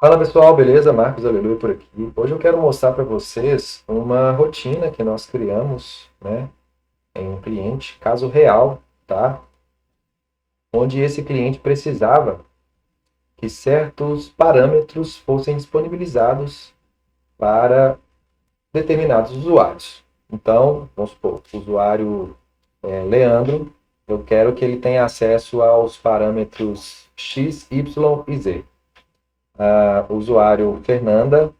Fala pessoal, beleza? Marcos Aleluia por aqui. Hoje eu quero mostrar para vocês uma rotina que nós criamos, né, em um cliente, caso real, tá? Onde esse cliente precisava que certos parâmetros fossem disponibilizados para determinados usuários. Então, vamos supor, o usuário Leandro, eu quero que ele tenha acesso aos parâmetros X, Y e Z. O usuário Fernanda,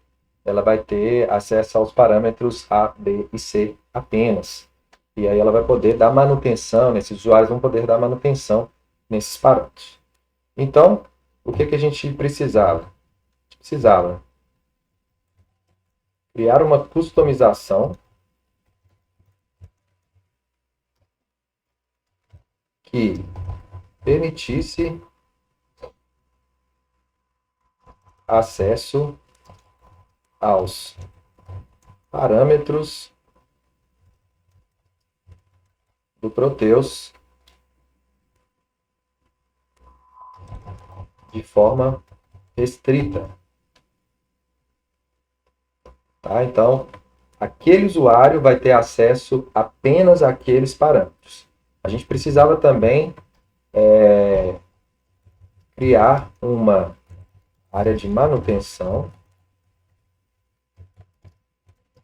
ela vai ter acesso aos parâmetros A, B e C apenas. E aí ela vai poder dar manutenção, esses usuários vão poder dar manutenção nesses parâmetros. Então, o que a gente precisava? Precisava criar uma customização que permitisse acesso aos parâmetros do Proteus de forma restrita. Tá? Então, aquele usuário vai ter acesso apenas àqueles parâmetros. A gente precisava também criar uma área de manutenção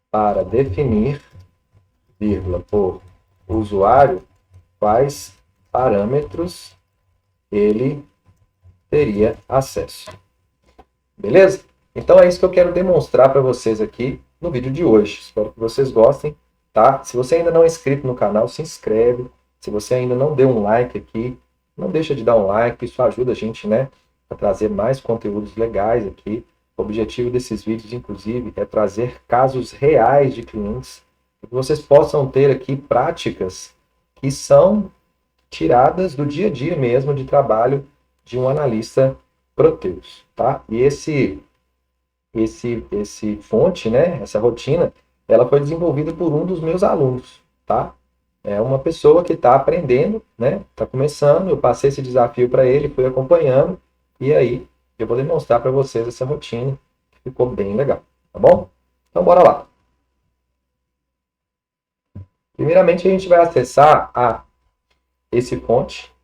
para definir, vírgula, por usuário, quais parâmetros ele teria acesso. Beleza? Então é isso que eu quero demonstrar para vocês aqui no vídeo de hoje. Espero que vocês gostem, tá? Se você ainda não é inscrito no canal, se inscreve. Se você ainda não deu um like aqui, não deixa de dar um like, isso ajuda a gente, né, a trazer mais conteúdos legais aqui. O objetivo desses vídeos, inclusive, é trazer casos reais de clientes, que vocês possam ter aqui práticas que são tiradas do dia a dia mesmo de trabalho de um analista Proteus, tá? E esse fonte, né, essa rotina, ela foi desenvolvida por um dos meus alunos, tá? É uma pessoa que está aprendendo, né? Está começando. Eu passei esse desafio para ele, fui acompanhando e aí eu vou demonstrar para vocês essa rotina que ficou bem legal, tá bom? Então bora lá. Primeiramente a gente vai acessar esse fonte,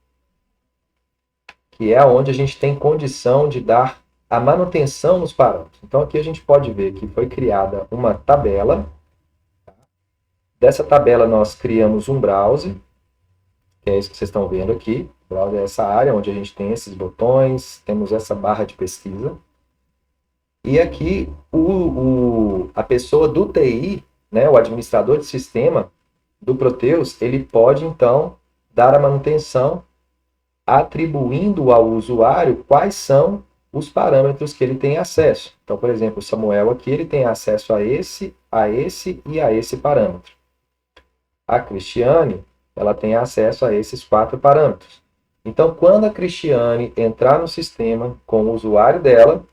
que é onde a gente tem condição de dar a manutenção nos parâmetros. Então aqui a gente pode ver que foi criada uma tabela. Dessa tabela nós criamos um browser, que é isso que vocês estão vendo aqui. O browser é essa área onde a gente tem esses botões, temos essa barra de pesquisa. E aqui a pessoa do TI, né, o administrador de sistema do Proteus, ele pode então dar a manutenção atribuindo ao usuário quais são os parâmetros que ele tem acesso. Então, por exemplo, o Samuel aqui ele tem acesso a esse e a esse parâmetro. A Cristiane, ela tem acesso a esses 4 parâmetros. Então, quando a Cristiane entrar no sistema com o usuário dela,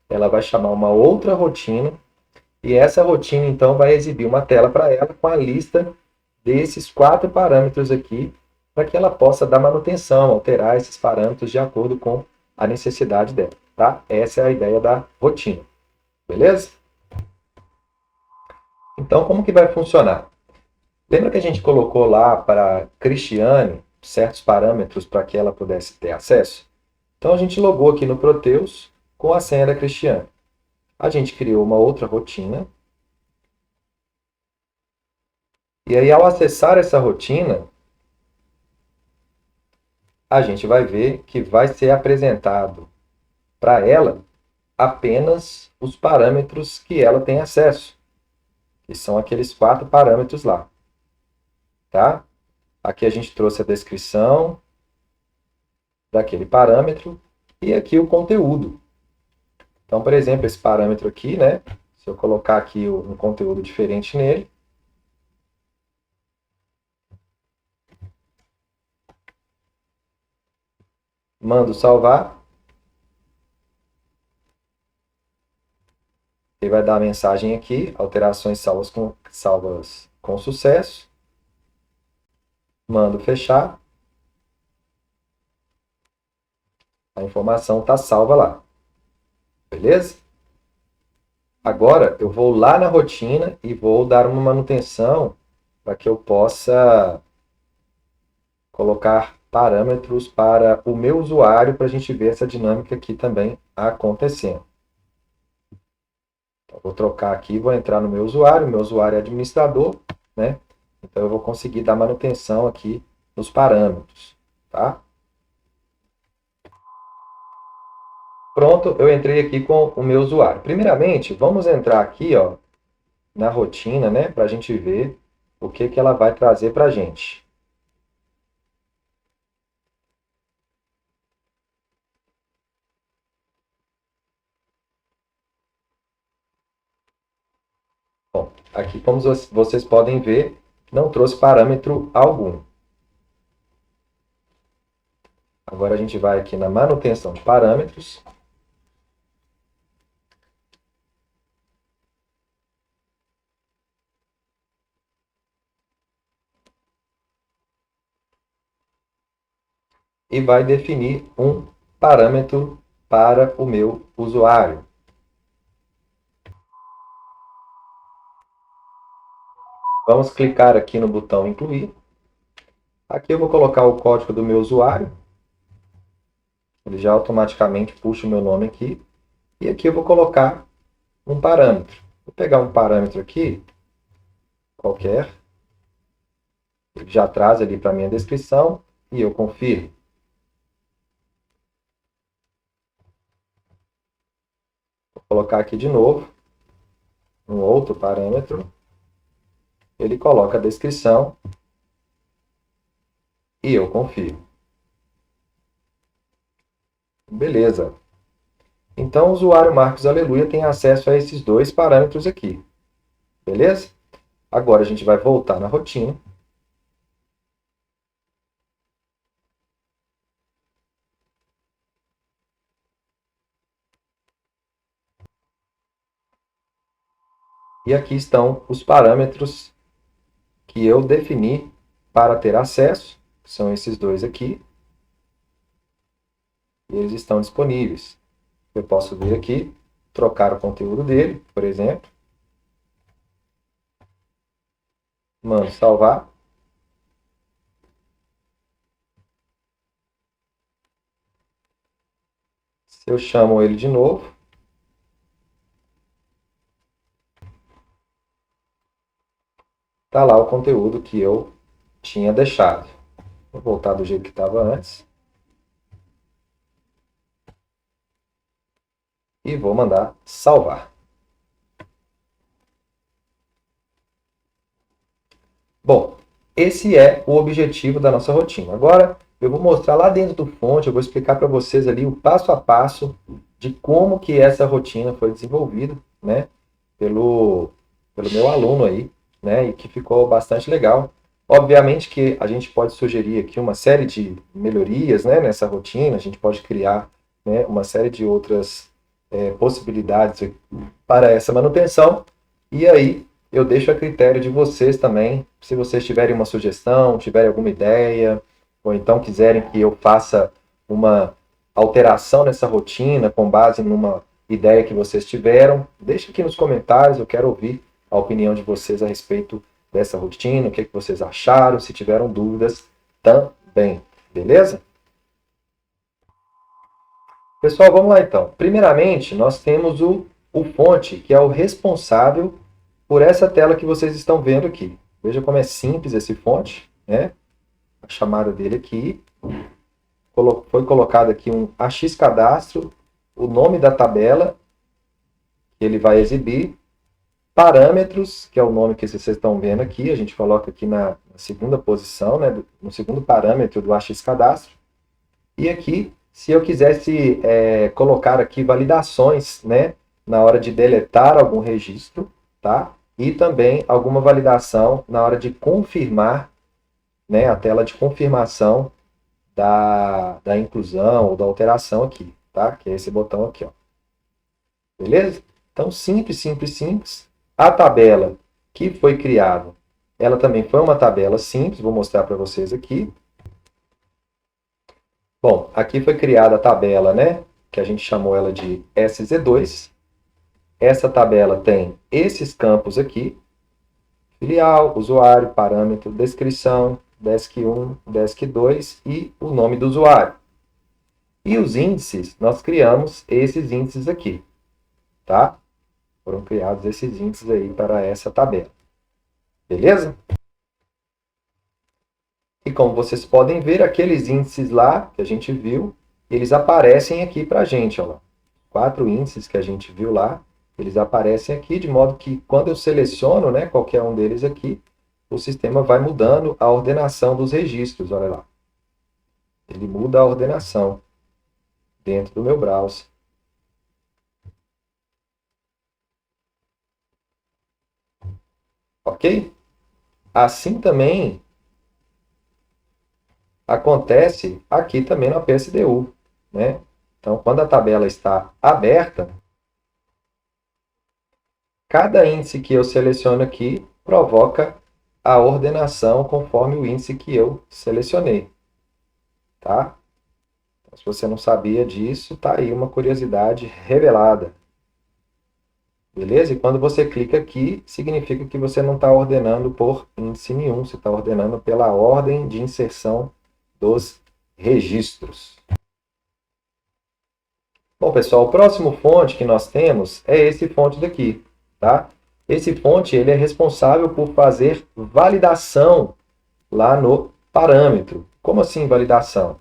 ela vai chamar uma outra rotina e essa rotina, então, vai exibir uma tela para ela com a lista desses 4 parâmetros aqui para que ela possa dar manutenção, alterar esses parâmetros de acordo com a necessidade dela, tá? Essa é a ideia da rotina, beleza? Então, como que vai funcionar? Lembra que a gente colocou lá para Cristiane certos parâmetros para que ela pudesse ter acesso? Então a gente logou aqui no Proteus com a senha da Cristiane. A gente criou uma outra rotina. E aí ao acessar essa rotina, a gente vai ver que vai ser apresentado para ela apenas os parâmetros que ela tem acesso, que são aqueles 4 parâmetros lá, tá? Aqui a gente trouxe a descrição daquele parâmetro e aqui o conteúdo. Então, por exemplo, esse parâmetro aqui, né? Se eu colocar aqui um conteúdo diferente nele, mando salvar, ele vai dar a mensagem aqui, alterações salvas com sucesso, mando fechar, a informação está salva lá. Beleza? Agora eu vou lá na rotina e vou dar uma manutenção para que eu possa colocar parâmetros para o meu usuário para a gente ver essa dinâmica aqui também acontecendo. Então, vou trocar aqui, vou entrar no meu usuário é administrador, né? Então eu vou conseguir dar manutenção aqui nos parâmetros, tá? Pronto, eu entrei aqui com o meu usuário. Primeiramente, vamos entrar aqui, ó, na rotina, né, para a gente ver o que ela vai trazer para a gente. Bom, aqui como vocês podem ver, não trouxe parâmetro algum. Agora a gente vai aqui na manutenção de parâmetros. E vai definir um parâmetro para o meu usuário. Vamos clicar aqui no botão incluir. Aqui eu vou colocar o código do meu usuário. Ele já automaticamente puxa o meu nome aqui. E aqui eu vou colocar um parâmetro. Vou pegar um parâmetro aqui, qualquer. Ele já traz ali para a minha descrição e eu confirmo. Vou colocar aqui de novo um outro parâmetro. Ele coloca a descrição e eu confirmo. Beleza. Então, o usuário Marcos Aleluia tem acesso a esses dois parâmetros aqui. Beleza? Agora a gente vai voltar na rotina. E aqui estão os parâmetros que eu defini para ter acesso. São esses dois aqui. E eles estão disponíveis. Eu posso vir aqui, trocar o conteúdo dele, por exemplo. Mando salvar. Se eu chamo ele de novo, está lá o conteúdo que eu tinha deixado. Vou voltar do jeito que estava antes. E vou mandar salvar. Bom, esse é o objetivo da nossa rotina. Agora, eu vou mostrar lá dentro do fonte, eu vou explicar para vocês ali o passo a passo de como que essa rotina foi desenvolvida, né, pelo meu aluno aí, né, e que ficou bastante legal. Obviamente que a gente pode sugerir aqui uma série de melhorias, né, nessa rotina, a gente pode criar, né, uma série de outras possibilidades para essa manutenção, e aí eu deixo a critério de vocês também, se vocês tiverem uma sugestão, tiverem alguma ideia, ou então quiserem que eu faça uma alteração nessa rotina com base numa ideia que vocês tiveram, deixe aqui nos comentários, eu quero ouvir a opinião de vocês a respeito dessa rotina, o que, que vocês acharam, se tiveram dúvidas também, beleza? Pessoal, vamos lá então. Primeiramente, nós temos o fonte, que é o responsável por essa tela que vocês estão vendo aqui. Veja como é simples esse fonte, né? A chamada dele aqui. Foi colocado aqui um AX cadastro, o nome da tabela que ele vai exibir, parâmetros, que é o nome que vocês estão vendo aqui, a gente coloca aqui na segunda posição, né, no segundo parâmetro do AX cadastro. E aqui, se eu quisesse colocar aqui validações, né, na hora de deletar algum registro, tá? E também alguma validação na hora de confirmar, né, a tela de confirmação da inclusão ou da alteração aqui, tá? Que é esse botão aqui, ó. Beleza? Então, simples, simples, simples. A tabela que foi criada, ela também foi uma tabela simples, vou mostrar para vocês aqui. Bom, aqui foi criada a tabela, né, que a gente chamou ela de SZ2. Essa tabela tem esses campos aqui: filial, usuário, parâmetro, descrição, desk1, desk2 e o nome do usuário. E os índices, nós criamos esses índices aqui, tá? Foram criados esses índices aí para essa tabela. Beleza? E como vocês podem ver, aqueles índices lá que a gente viu, eles aparecem aqui para a gente. Ó lá. 4 índices que a gente viu lá, eles aparecem aqui, de modo que quando eu seleciono, né, qualquer um deles aqui, o sistema vai mudando a ordenação dos registros. Olha lá. Ele muda a ordenação dentro do meu browser. Ok? Assim também acontece aqui também na PSDU, né? Então, quando a tabela está aberta, cada índice que eu seleciono aqui provoca a ordenação conforme o índice que eu selecionei, tá? Então, se você não sabia disso, tá aí uma curiosidade revelada. Beleza? E quando você clica aqui, significa que você não está ordenando por índice nenhum, você está ordenando pela ordem de inserção dos registros. Bom, pessoal, o próximo fonte que nós temos é esse fonte daqui, tá? Esse fonte ele é responsável por fazer validação lá no parâmetro. Como assim validação?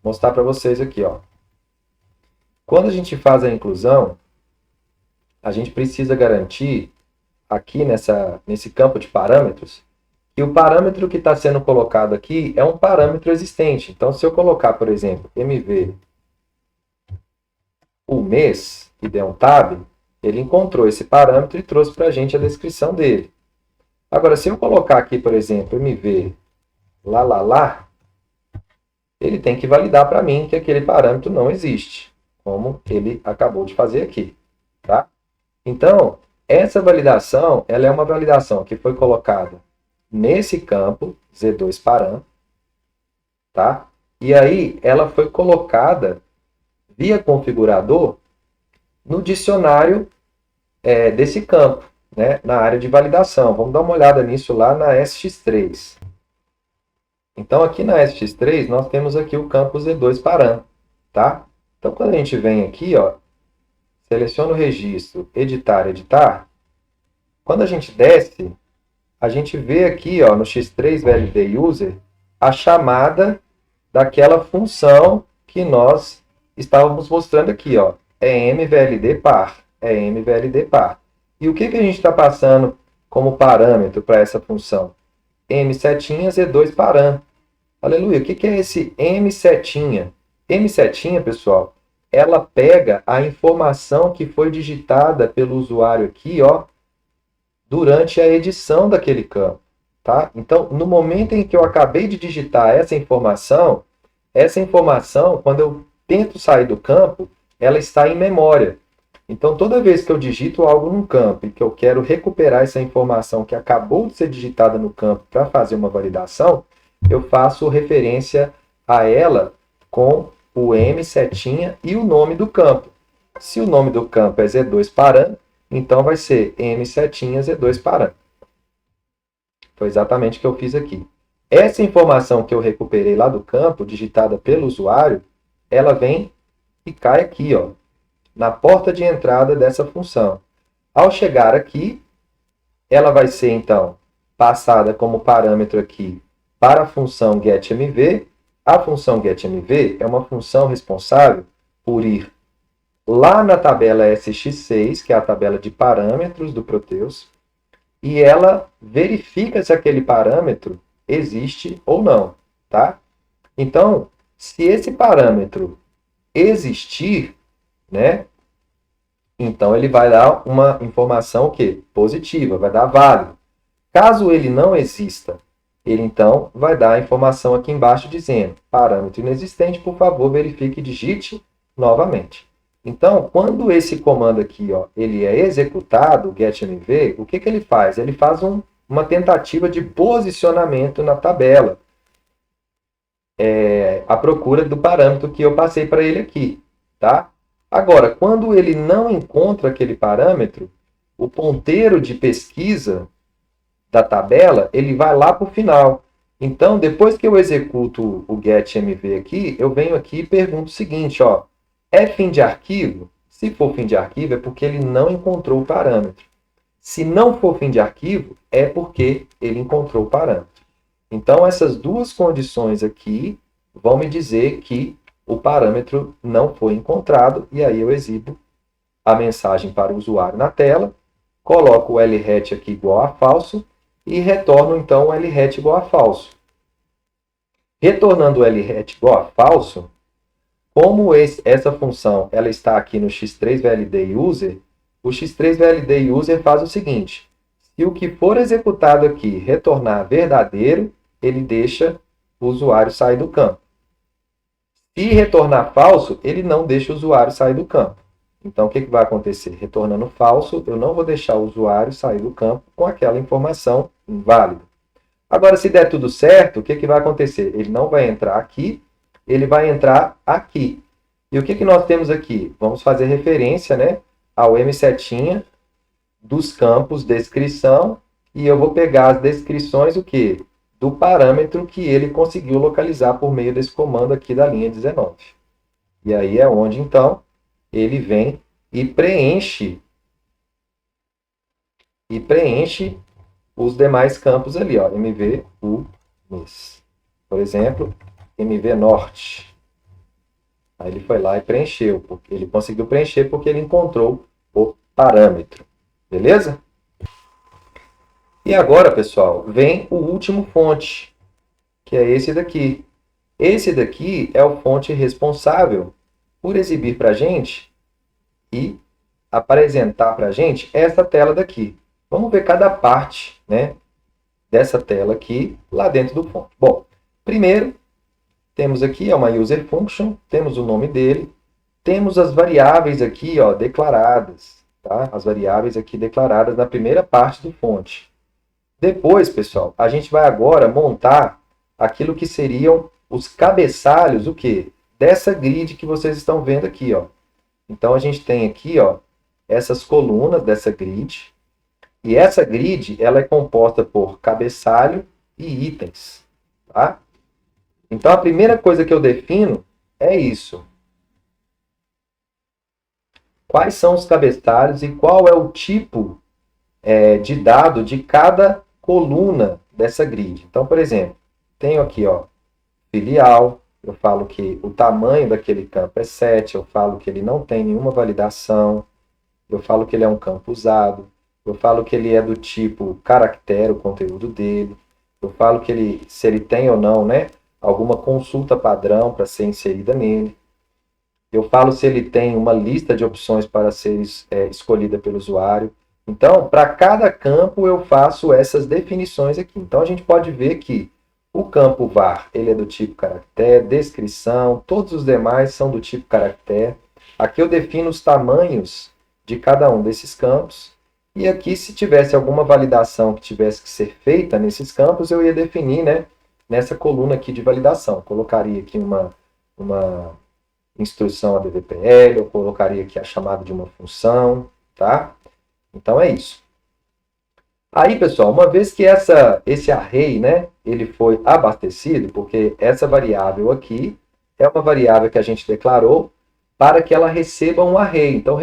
Vou mostrar para vocês aqui, ó. Quando a gente faz a inclusão, a gente precisa garantir aqui nesse campo de parâmetros que o parâmetro que está sendo colocado aqui é um parâmetro existente. Então, se eu colocar, por exemplo, mv o mês e der um tab, ele encontrou esse parâmetro e trouxe para a gente a descrição dele. Agora, se eu colocar aqui, por exemplo, mv lá, ele tem que validar para mim que aquele parâmetro não existe, como ele acabou de fazer aqui, tá? Então, essa validação, ela é uma validação que foi colocada nesse campo, Z2param, tá? E aí, ela foi colocada via configurador no dicionário desse campo, né? Na área de validação. Vamos dar uma olhada nisso lá na SX3. Então, aqui na SX3, nós temos aqui o campo Z2param, tá? Então, quando a gente vem aqui, ó, seleciona o registro, editar, editar. Quando a gente desce, a gente vê aqui, ó, no X3 VLD User a chamada daquela função que nós estávamos mostrando aqui, ó, é mvld_par, é mvld_par. E o que a gente está passando como parâmetro para essa função? msetinha z2param. Aleluia, o que é esse msetinha? Msetinha, pessoal, ela pega a informação que foi digitada pelo usuário aqui, ó, durante a edição daquele campo, tá? Então, no momento em que eu acabei de digitar essa informação, quando eu tento sair do campo, ela está em memória. Então, toda vez que eu digito algo num campo e que eu quero recuperar essa informação que acabou de ser digitada no campo para fazer uma validação, eu faço referência a ela com o msetinha e o nome do campo. Se o nome do campo é Z2param, então vai ser msetinha Z2param. Foi exatamente o que eu fiz aqui. Essa informação que eu recuperei lá do campo, digitada pelo usuário, ela vem e cai aqui, ó, na porta de entrada dessa função. Ao chegar aqui, ela vai ser, então, passada como parâmetro aqui para a função getMV. A função getMV é uma função responsável por ir lá na tabela SX6, que é a tabela de parâmetros do Proteus, e ela verifica se aquele parâmetro existe ou não, tá? Então, se esse parâmetro existir, né, então ele vai dar uma informação o quê? Positiva, vai dar válido. Caso ele não exista, ele então vai dar a informação aqui embaixo dizendo: parâmetro inexistente, por favor, verifique e digite novamente. Então, quando esse comando aqui, ó, ele é executado, o getMV, o que ele faz? Ele faz uma tentativa de posicionamento na tabela, à procura do parâmetro que eu passei para ele aqui, tá? Agora, quando ele não encontra aquele parâmetro, o ponteiro de pesquisa da tabela, ele vai lá para o final. Então, depois que eu executo o getMV aqui, eu venho aqui e pergunto o seguinte, ó, é fim de arquivo? Se for fim de arquivo, é porque ele não encontrou o parâmetro. Se não for fim de arquivo, é porque ele encontrou o parâmetro. Então, essas duas condições aqui vão me dizer que o parâmetro não foi encontrado, e aí eu exibo a mensagem para o usuário na tela, coloco o LHAT aqui igual a falso, e retorno então o LHAT igual a falso. Retornando o LHAT igual a falso, como essa função ela está aqui no x3validateUser, o x3validateUser faz o seguinte, se o que for executado aqui retornar verdadeiro, ele deixa o usuário sair do campo. Se retornar falso, ele não deixa o usuário sair do campo. Então, o que vai acontecer? Retornando falso, eu não vou deixar o usuário sair do campo com aquela informação inválida. Agora, se der tudo certo, o que vai acontecer? Ele não vai entrar aqui, ele vai entrar aqui. E o que nós temos aqui? Vamos fazer referência, né, ao M7 dos campos descrição, e eu vou pegar as descrições o quê? Do parâmetro que ele conseguiu localizar por meio desse comando aqui da linha 19. E aí é onde, então, ele vem e preenche os demais campos ali, ó, MV, U, MES. Por exemplo, MV Norte. Aí ele foi lá e preencheu, porque ele conseguiu preencher porque ele encontrou o parâmetro. Beleza? E agora, pessoal, vem o último fonte, que é esse daqui. Esse daqui é o fonte responsável por exibir para a gente e apresentar para a gente essa tela daqui. Vamos ver cada parte, né, dessa tela aqui lá dentro do fonte. Bom, primeiro, temos aqui uma user function, temos o nome dele, temos as variáveis aqui, ó, declaradas, tá? As variáveis aqui declaradas na primeira parte do fonte. Depois, pessoal, a gente vai agora montar aquilo que seriam os cabeçalhos, o quê? Dessa grid que vocês estão vendo aqui, ó. Então, a gente tem aqui, ó, essas colunas dessa grid. E essa grid, ela é composta por cabeçalho e itens, tá? Então, a primeira coisa que eu defino é isso. Quais são os cabeçalhos e qual é o tipo de dado de cada coluna dessa grid. Então, por exemplo, tenho aqui, ó, filial, eu falo que o tamanho daquele campo é 7, eu falo que ele não tem nenhuma validação, eu falo que ele é um campo usado, eu falo que ele é do tipo caractere, o conteúdo dele, eu falo que ele, se ele tem ou não, né, alguma consulta padrão para ser inserida nele, eu falo se ele tem uma lista de opções para ser escolhida pelo usuário. Então, para cada campo eu faço essas definições aqui. Então, a gente pode ver que o campo var ele é do tipo caractere, descrição, todos os demais são do tipo caractere. Aqui eu defino os tamanhos de cada um desses campos. E aqui, se tivesse alguma validação que tivesse que ser feita nesses campos, eu ia definir, né, nessa coluna aqui de validação. Colocaria aqui uma instrução ADVPL, eu colocaria aqui a chamada de uma função, tá? Então é isso. Aí, pessoal, uma vez que esse array, né, ele foi abastecido, porque essa variável aqui é uma variável que a gente declarou para que ela receba um array. Então,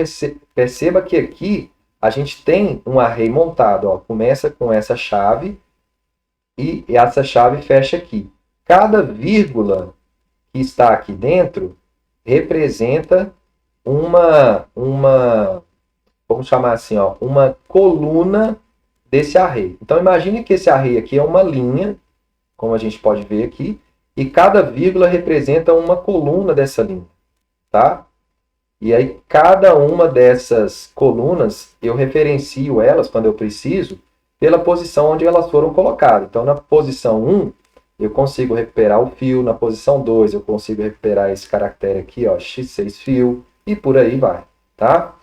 perceba que aqui a gente tem um array montado, ó, começa com essa chave e essa chave fecha aqui. Cada vírgula que está aqui dentro representa vamos chamar assim, ó, uma coluna desse array. Então, imagine que esse array aqui é uma linha, como a gente pode ver aqui, e cada vírgula representa uma coluna dessa linha, tá? E aí, cada uma dessas colunas, eu referencio elas, quando eu preciso, pela posição onde elas foram colocadas. Então, na posição 1, eu consigo recuperar o fio, na posição 2 eu consigo recuperar esse caractere aqui, ó, x6 fio, e por aí vai, tá?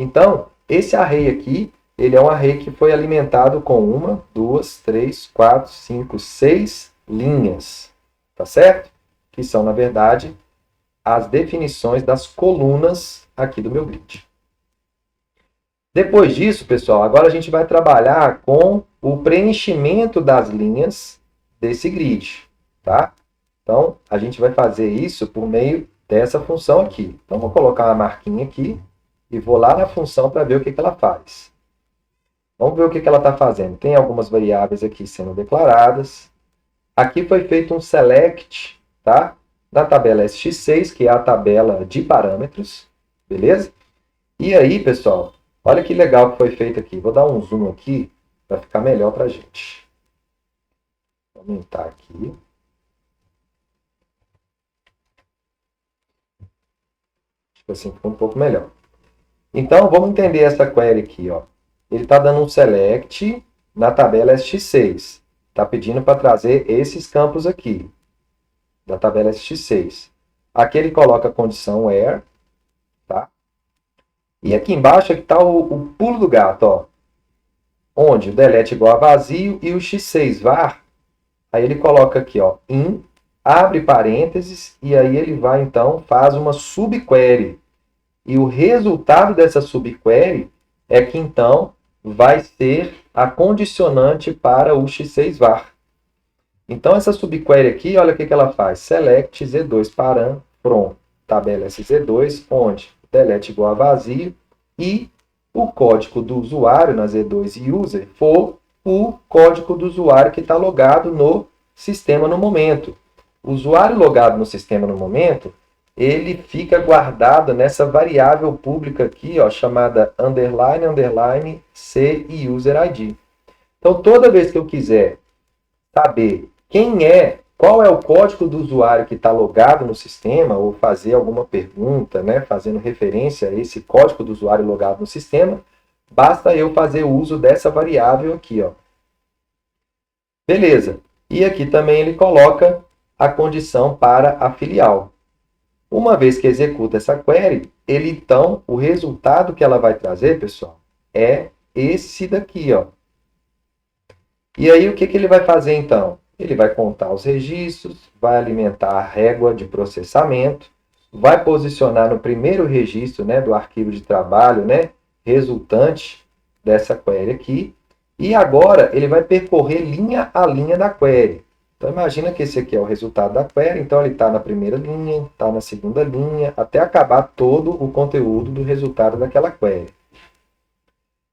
Então, esse array aqui, ele é um array que foi alimentado com 1, 2, 3, 4, 5, 6 linhas, tá certo? Que são, na verdade, as definições das colunas aqui do meu grid. Depois disso, pessoal, agora a gente vai trabalhar com o preenchimento das linhas desse grid, tá? Então, a gente vai fazer isso por meio dessa função aqui. Então, vou colocar uma marquinha aqui e vou lá na função para ver o que ela faz. Vamos ver o que ela está fazendo. Tem algumas variáveis aqui sendo declaradas. Aqui foi feito um select, tá? Na tabela SX6, que é a tabela de parâmetros, beleza? E aí, pessoal, olha que legal que foi feito aqui. Vou dar um zoom aqui para ficar melhor para a gente. Vou aumentar aqui. Acho que assim ficou um pouco melhor. Então, vamos entender essa query aqui, ó. Ele está dando um select na tabela SX6. Está pedindo para trazer esses campos aqui, da tabela SX6. Aqui ele coloca a condição where, tá? E aqui embaixo está o pulo do gato, ó. Onde o delete igual a vazio e o x6 var. Aí ele coloca aqui, ó, in, abre parênteses, e aí ele vai, então, faz uma subquery. E o resultado dessa subquery é que, então, vai ser a condicionante para o x6 var. Então, essa subquery aqui, olha o que ela faz. Select z2 param from tabela sz2, onde delete igual a vazio e o código do usuário na z2 user for o código do usuário que está logado no sistema no momento. O usuário logado no sistema no momento, ele fica guardado nessa variável pública aqui, ó, chamada underline, underline, c e user ID. Então, toda vez que eu quiser saber qual é o código do usuário que está logado no sistema, ou fazer alguma pergunta, né, fazendo referência a esse código do usuário logado no sistema, basta eu fazer uso dessa variável aqui, ó. Beleza. E aqui também ele coloca a condição para a filial. Uma vez que executa essa query, então, o resultado que ela vai trazer, pessoal, é esse daqui, ó. E aí, o que ele vai fazer, então? Ele vai contar os registros, vai alimentar a régua de processamento, vai posicionar no primeiro registro, né, do arquivo de trabalho, né, resultante dessa query aqui, e agora ele vai percorrer linha a linha da query. Então, imagina que esse aqui é o resultado da query, então ele está na primeira linha, está na segunda linha, até acabar todo o conteúdo do resultado daquela query.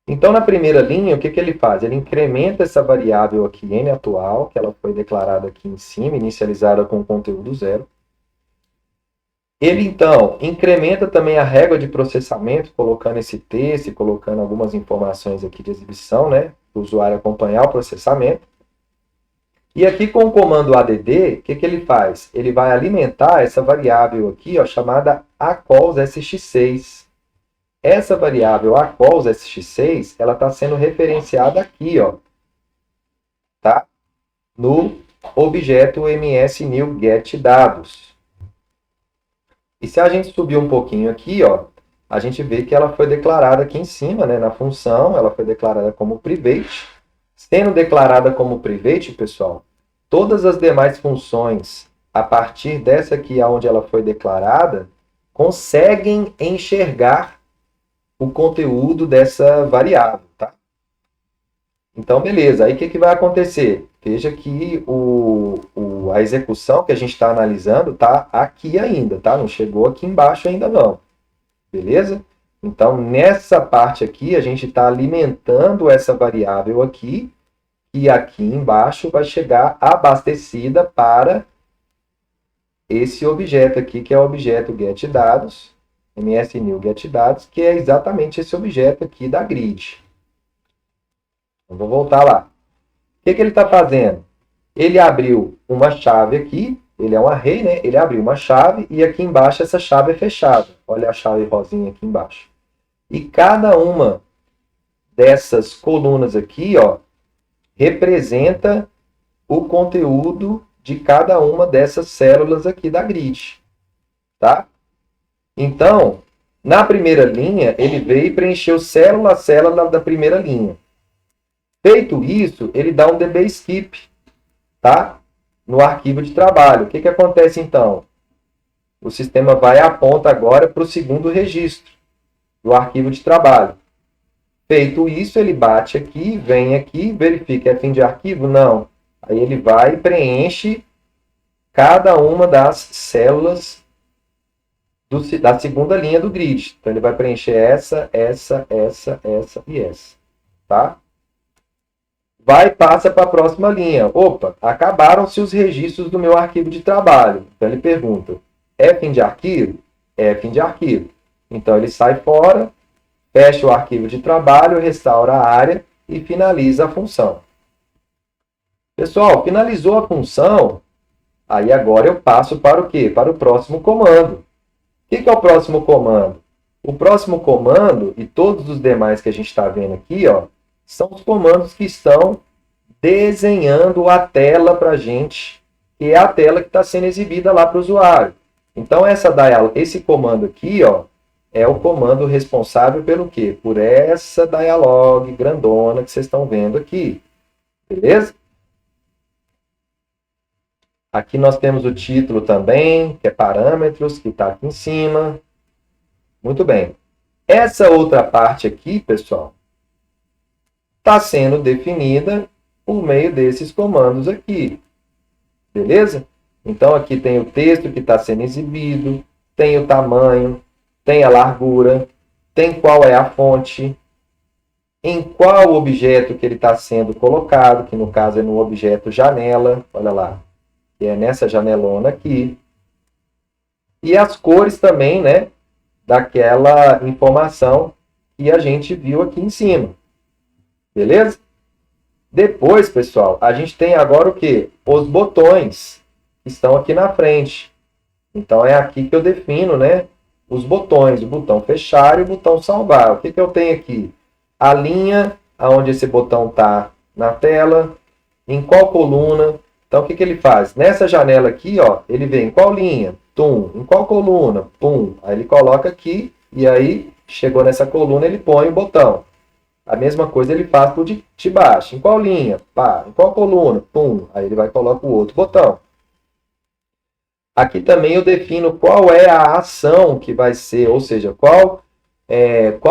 Então, na primeira linha, o que ele faz? Ele incrementa essa variável aqui, n atual, que ela foi declarada aqui em cima, inicializada com o conteúdo 0. Ele, então, incrementa também a régua de processamento, colocando esse texto e colocando algumas informações aqui de exibição, né, para o usuário acompanhar o processamento. E aqui com o comando add, o que ele faz? Ele vai alimentar essa variável aqui, ó, chamada acalls.sx6. Essa variável acalls.sx6, ela está sendo referenciada aqui, ó, tá? No objeto ms_new_getDados. E se a gente subir um pouquinho aqui, ó, a gente vê que ela foi declarada aqui em cima, né, na função, ela foi declarada como private. Sendo declarada como private, pessoal, todas as demais funções, a partir dessa aqui onde ela foi declarada, conseguem enxergar o conteúdo dessa variável, tá? Então, beleza. Aí, o que vai acontecer? Veja que a execução que a gente está analisando está aqui ainda, tá? Não chegou aqui embaixo ainda não. Beleza? Então, nessa parte aqui, a gente está alimentando essa variável aqui, e aqui embaixo vai chegar abastecida para esse objeto aqui, que é o objeto getDados, ms_new_getDados, que é exatamente esse objeto aqui da grid. Então, vou voltar lá. O que ele está fazendo? Ele abriu uma chave aqui, ele é um array, né? Ele abriu uma chave e aqui embaixo essa chave é fechada. Olha a chave rosinha aqui embaixo. E cada uma dessas colunas aqui, ó, representa o conteúdo de cada uma dessas células aqui da grid. Tá? Então, na primeira linha, ele veio e preencheu célula a célula da primeira linha. Feito isso, ele dá um db skip, tá? No arquivo de trabalho. O que acontece então? O sistema vai e aponta agora para o segundo registro. do arquivo de trabalho. Feito isso, ele bate aqui, vem aqui, verifica, é fim de arquivo? Não. Aí ele vai e preenche cada uma das células da segunda linha do grid. Então ele vai preencher essa e essa. Tá? Vai e passa para a próxima linha. Opa, acabaram-se os registros do meu arquivo de trabalho. Então ele pergunta, é fim de arquivo? É fim de arquivo. Então ele sai fora, fecha o arquivo de trabalho, restaura a área e finaliza a função. Pessoal, finalizou a função, aí agora eu passo para o quê? Para o próximo comando. O que é o próximo comando? O próximo comando, e todos os demais que a gente está vendo aqui, ó, são os comandos que estão desenhando a tela para a gente, que é a tela que está sendo exibida lá para o usuário. Então, esse comando aqui, ó, é o comando responsável pelo quê? Por essa dialog grandona que vocês estão vendo aqui. Beleza? Aqui nós temos o título também, que é parâmetros, que está aqui em cima. Muito bem. Essa outra parte aqui, pessoal, está sendo definida por meio desses comandos aqui. Beleza? Então, aqui tem o texto que está sendo exibido, tem o tamanho, tem a largura, tem qual é a fonte, em qual objeto que ele está sendo colocado, que no caso é no objeto janela, olha lá, que é nessa janelona aqui. E as cores também, né, daquela informação que a gente viu aqui em cima. Beleza? Depois, pessoal, a gente tem agora o quê? Os botões que estão aqui na frente. Então, é aqui que eu defino, né, os botões, o botão fechar e o botão salvar. O que eu tenho aqui? A linha onde esse botão está na tela, em qual coluna. Então, o que ele faz? Nessa janela aqui, ó, ele vem em qual linha? Tum. Em qual coluna? Pum. Aí ele coloca aqui e aí chegou nessa coluna, ele põe o botão. A mesma coisa ele faz por de baixo. Em qual linha? Pá. Em qual coluna? Pum. Aí ele vai e coloca o outro botão. Aqui também eu defino qual é a ação que vai ser, ou seja, qual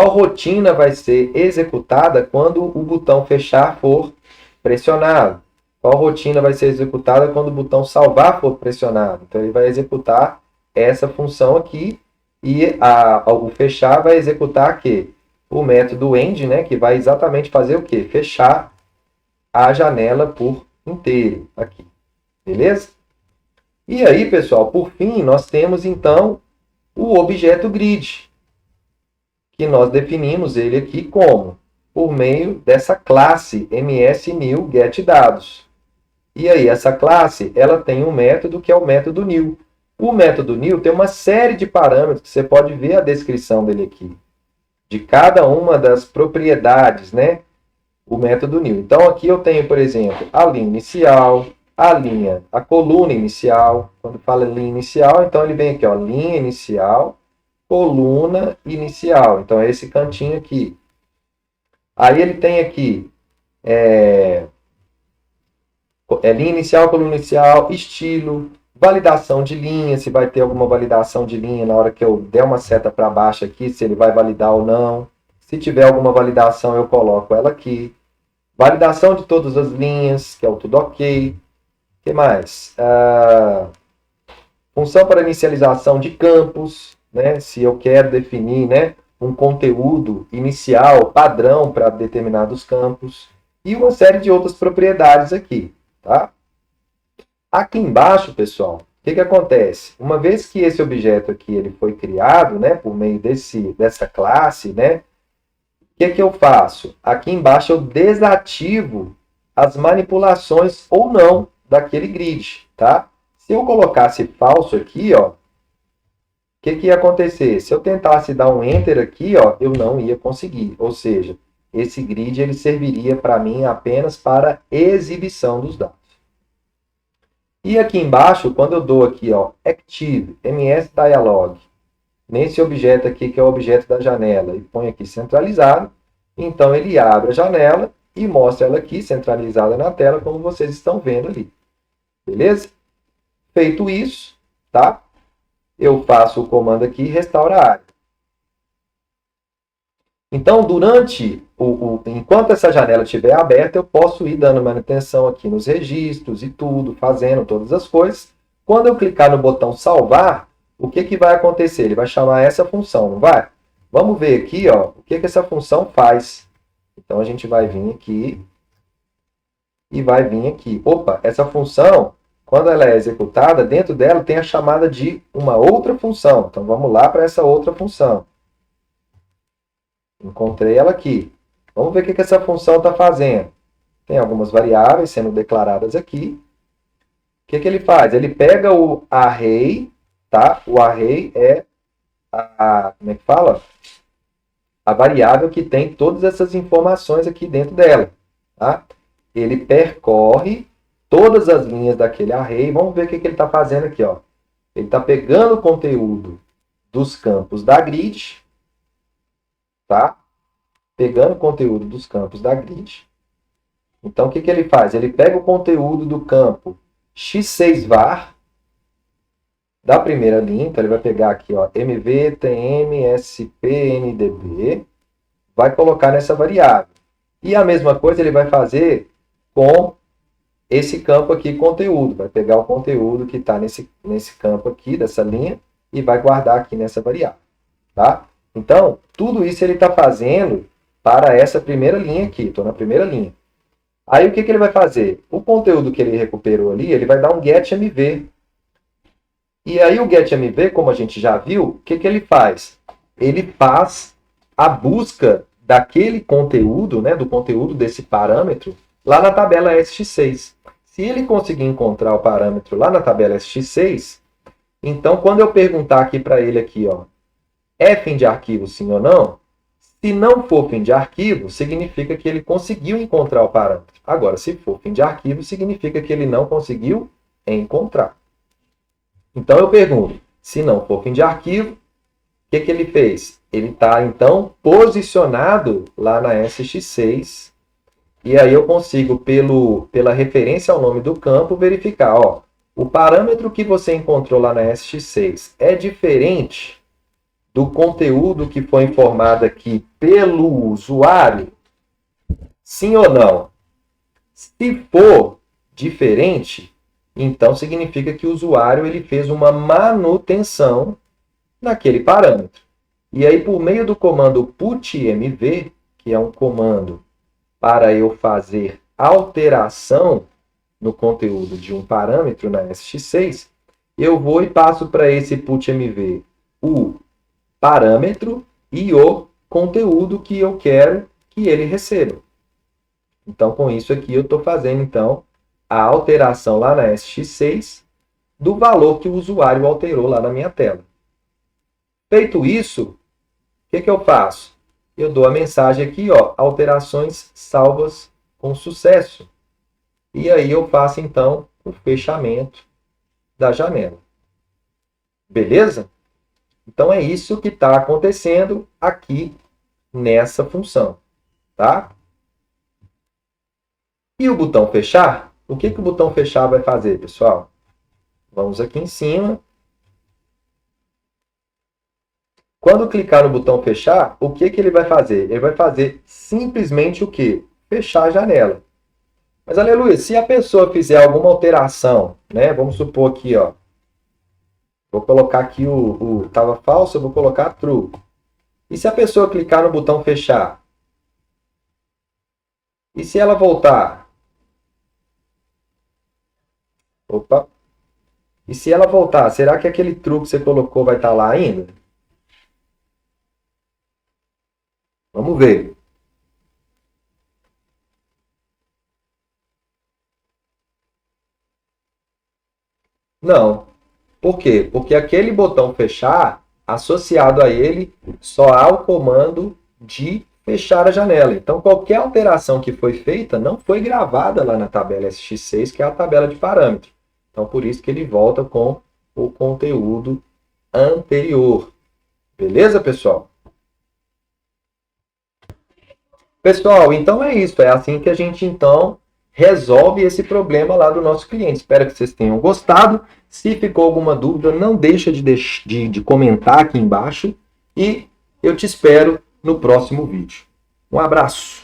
rotina vai ser executada quando o botão fechar for pressionado. Qual rotina vai ser executada quando o botão salvar for pressionado. Então ele vai executar essa função aqui e o fechar vai executar aqui o método end, né, que vai exatamente fazer o quê? Fechar a janela por inteiro aqui. Beleza? E aí, pessoal, por fim, nós temos, então, o objeto grid, que nós definimos ele aqui como? Por meio dessa classe ms_new getDados. E aí, essa classe, ela tem um método que é o método new. O método new tem uma série de parâmetros, que você pode ver a descrição dele aqui, de cada uma das propriedades, né? O método new. Então, aqui eu tenho, por exemplo, a linha inicial, a coluna inicial. Quando fala linha inicial, então ele vem aqui, ó, linha inicial, coluna inicial. Então é esse cantinho aqui. Aí ele tem aqui linha inicial, coluna inicial, estilo, validação de linha, se vai ter alguma validação de linha na hora que eu der uma seta para baixo aqui, se ele vai validar ou não. Se tiver alguma validação, eu coloco ela aqui. Validação de todas as linhas, que é o tudo ok. O que mais? Função para inicialização de campos, né? Se eu quero definir, né, um conteúdo inicial, padrão para determinados campos. E uma série de outras propriedades aqui. Tá? Aqui embaixo, pessoal, o que acontece? Uma vez que esse objeto aqui ele foi criado, né, por meio dessa classe, né, o que eu faço? Aqui embaixo eu desativo as manipulações ou não daquele grid, tá? Se eu colocasse falso aqui, ó, o que ia acontecer? Se eu tentasse dar um enter aqui, ó, eu não ia conseguir. Ou seja, esse grid ele serviria para mim apenas para exibição dos dados. E aqui embaixo, quando eu dou aqui, ó, active ms_dialog, nesse objeto aqui, que é o objeto da janela, e põe aqui centralizado, então ele abre a janela e mostra ela aqui centralizada na tela, como vocês estão vendo ali. Beleza? Feito isso, tá? Eu faço o comando aqui, restaura a área. Então, enquanto essa janela estiver aberta, eu posso ir dando manutenção aqui nos registros e tudo, fazendo todas as coisas. Quando eu clicar no botão salvar, o que vai acontecer? Ele vai chamar essa função, não vai? Vamos ver aqui, ó, o que essa função faz. Então, a gente vai vir aqui e vai vir aqui. Opa, essa função, quando ela é executada, dentro dela tem a chamada de uma outra função. Então, vamos lá para essa outra função. Encontrei ela aqui. Vamos ver o que essa função está fazendo. Tem algumas variáveis sendo declaradas aqui. O que ele faz? Ele pega o array, tá? O array é como é que fala? A variável que tem todas essas informações aqui dentro dela, tá? Ele percorre todas as linhas daquele array. Vamos ver o que ele está fazendo aqui, ó. Ele está pegando o conteúdo dos campos da grid, tá? Pegando o conteúdo dos campos da grid. Então, o que ele faz? Ele pega o conteúdo do campo x6var da primeira linha. Então, ele vai pegar aqui, ó, mv, tm, sp, ndb, vai colocar nessa variável. E a mesma coisa ele vai fazer com esse campo aqui, conteúdo. Vai pegar o conteúdo que está nesse campo aqui, dessa linha, e vai guardar aqui nessa variável, tá? Então, tudo isso ele está fazendo para essa primeira linha aqui. Estou na primeira linha. Aí, o que ele vai fazer? O conteúdo que ele recuperou ali, ele vai dar um getMV. E aí, o getMV, como a gente já viu, o que ele faz? Ele faz a busca daquele conteúdo, né, do conteúdo desse parâmetro, lá na tabela SX6. Se ele conseguir encontrar o parâmetro lá na tabela SX6, então, quando eu perguntar aqui para ele aqui, ó, é fim de arquivo sim ou não? Se não for fim de arquivo, significa que ele conseguiu encontrar o parâmetro. Agora, se for fim de arquivo, significa que ele não conseguiu encontrar. Então, eu pergunto, se não for fim de arquivo, o que ele fez? Ele está, então, posicionado lá na SX6. E aí eu consigo, pela referência ao nome do campo, verificar, ó, o parâmetro que você encontrou lá na SX6 é diferente do conteúdo que foi informado aqui pelo usuário? Sim ou não? Se for diferente, então significa que o usuário ele fez uma manutenção naquele parâmetro. E aí, por meio do comando putmv, que é um comando para eu fazer alteração no conteúdo de um parâmetro na SX6, eu vou e passo para esse putmv o parâmetro e o conteúdo que eu quero que ele receba. Então, com isso aqui, eu estou fazendo, então, a alteração lá na SX6 do valor que o usuário alterou lá na minha tela. Feito isso, o que eu faço? Eu dou a mensagem aqui, ó, alterações salvas com sucesso. E aí eu faço, então, o fechamento da janela. Beleza? Então, é isso que está acontecendo aqui nessa função, tá? E o botão fechar? O que o botão fechar vai fazer, pessoal? Vamos aqui em cima. Quando clicar no botão fechar, o que ele vai fazer? Ele vai fazer simplesmente o quê? Fechar a janela. Mas, aleluia, se a pessoa fizer alguma alteração, né? Vamos supor aqui, ó. Vou colocar aqui estava falso, eu vou colocar true. E se a pessoa clicar no botão fechar? E se ela voltar? Opa. E se ela voltar, será que aquele true que você colocou vai estar lá ainda? Vamos ver. Não. Por quê? Porque aquele botão fechar, associado a ele, só há o comando de fechar a janela. Então, qualquer alteração que foi feita não foi gravada lá na tabela SX6, que é a tabela de parâmetro. Então, por isso que ele volta com o conteúdo anterior. Beleza, pessoal? Pessoal, então é isso. É assim que a gente, então, resolve esse problema lá do nosso cliente. Espero que vocês tenham gostado. Se ficou alguma dúvida, não deixa de comentar aqui embaixo. E eu te espero no próximo vídeo. Um abraço!